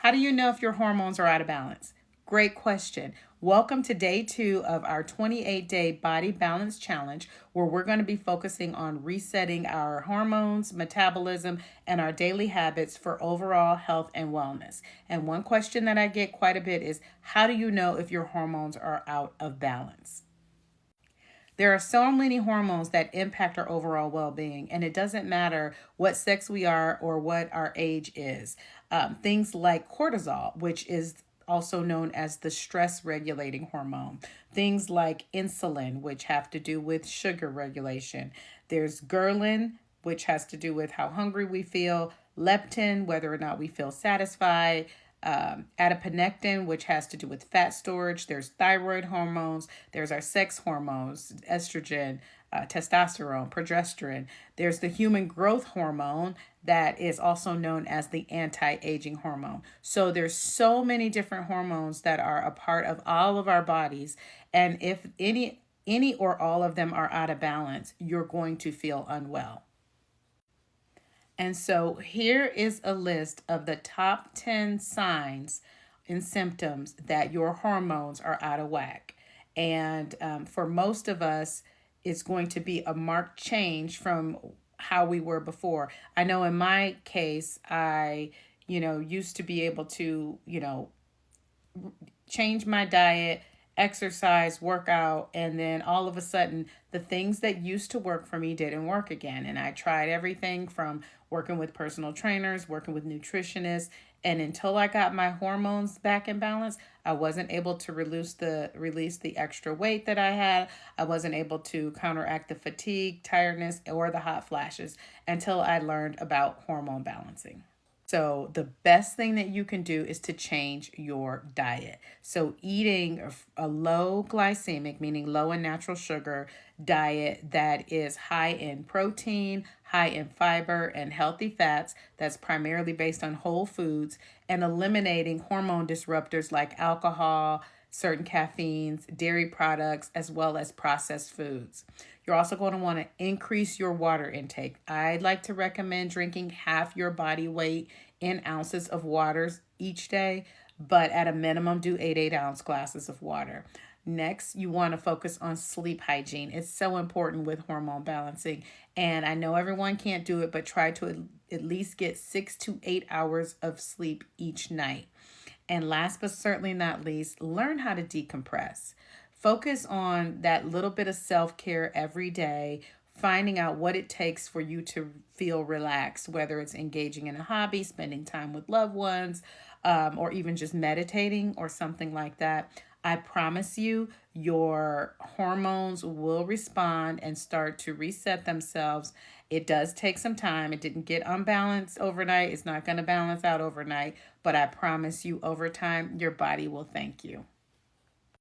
How do you know if your hormones are out of balance? Great question. Welcome to day 2 of our 28-day body balance challenge, where we're going to be focusing on resetting our hormones, metabolism, and our daily habits for overall health and wellness. And one question that I get quite a bit is, how do you know if your hormones are out of balance? There are so many hormones that impact our overall well being, and it doesn't matter what sex we are or what our age is. Things like cortisol, which is also known as the stress regulating hormone. Things like insulin, which have to do with sugar regulation. There's ghrelin, which has to do with how hungry we feel. Leptin, whether or not we feel satisfied. Adiponectin, which has to do with fat storage. There's thyroid hormones. There's our sex hormones, estrogen, testosterone, progesterone. There's the human growth hormone that is also known as the anti-aging hormone. So there's so many different hormones that are a part of all of our bodies. And if any or all of them are out of balance, you're going to feel unwell. And so here is a list of the top 10 signs and symptoms that your hormones are out of whack. And for most of us, it's going to be a marked change from how we were before. I know in my case, I, used to be able to, change my diet, exercise, work out, and then all of a sudden the things that used to work for me didn't work again. And I tried everything from working with personal trainers, working with nutritionists, and until I got my hormones back in balance, I wasn't able to release the extra weight that I had. I wasn't able to counteract the fatigue, tiredness, or the hot flashes until I learned about hormone balancing. So the best thing that you can do is to change your diet. So eating a low glycemic, meaning low in natural sugar diet that is high in protein, high in fiber, and healthy fats, that's primarily based on whole foods, and eliminating hormone disruptors like alcohol, certain caffeines, dairy products, as well as processed foods. You're also going to want to increase your water intake. I'd like to recommend drinking half your body weight in ounces of water each day, but at a minimum, do 8 ounce glasses of water. Next, you want to focus on sleep hygiene. It's so important with hormone balancing. And I know everyone can't do it, but try to at least get 6 to 8 hours of sleep each night. And last but certainly not least, learn how to decompress. Focus on that little bit of self-care every day, finding out what it takes for you to feel relaxed, whether it's engaging in a hobby, spending time with loved ones, or even just meditating or something like that. I promise you, your hormones will respond and start to reset themselves. It does take some time. It didn't get unbalanced overnight. It's not going to balance out overnight, but I promise you, over time, your body will thank you.